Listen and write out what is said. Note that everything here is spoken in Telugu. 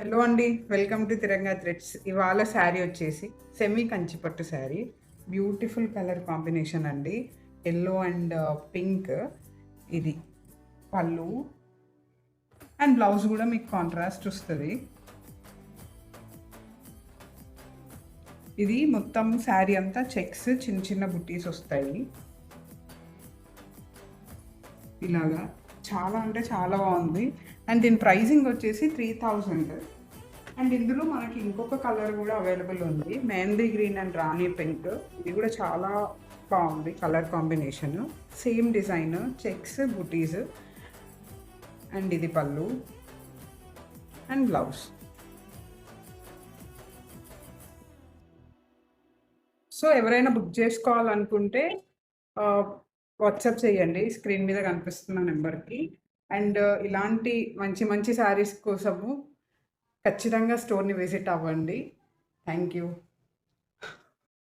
హలో అండి. Welcome to Tiranga threads. ఇవాళ శారీ వచ్చేసి సెమీ కంచిపట్టు శారీ. బ్యూటిఫుల్ కలర్ కాంబినేషన్ అండి. Yellow and pink. ఇది పళ్ళు అండ్ బ్లౌజ్ కూడా మీకు కాంట్రాస్ట్ వస్తుంది. ఇది మొత్తం శారీ అంతా చెక్స్ చిన్న చిన్న బుట్టీస్ వస్తాయి. ఇలాగా చాలా అంటే చాలా బాగుంది. అండ్ దీని ప్రైజింగ్ వచ్చేసి 3000. అండ్ ఇందులో మనకి ఇంకొక కలర్ కూడా అవైలబుల్ ఉంది, mehndi green and Rani pink. ఇది కూడా చాలా బాగుంది colour combination. Same design, checks buttis. And ఇది పళ్ళు అండ్ బ్లౌజ్. సో ఎవరైనా బుక్ చేసుకోవాలనుకుంటే వాట్సాప్ చేయండి స్క్రీన్ మీద కనిపిస్తున్న నెంబర్కి. అండ్ ఇలాంటి మంచి మంచి శారీస్ కోసము ఖచ్చితంగా స్టోర్ని విజిట్ అవ్వండి. Thank you.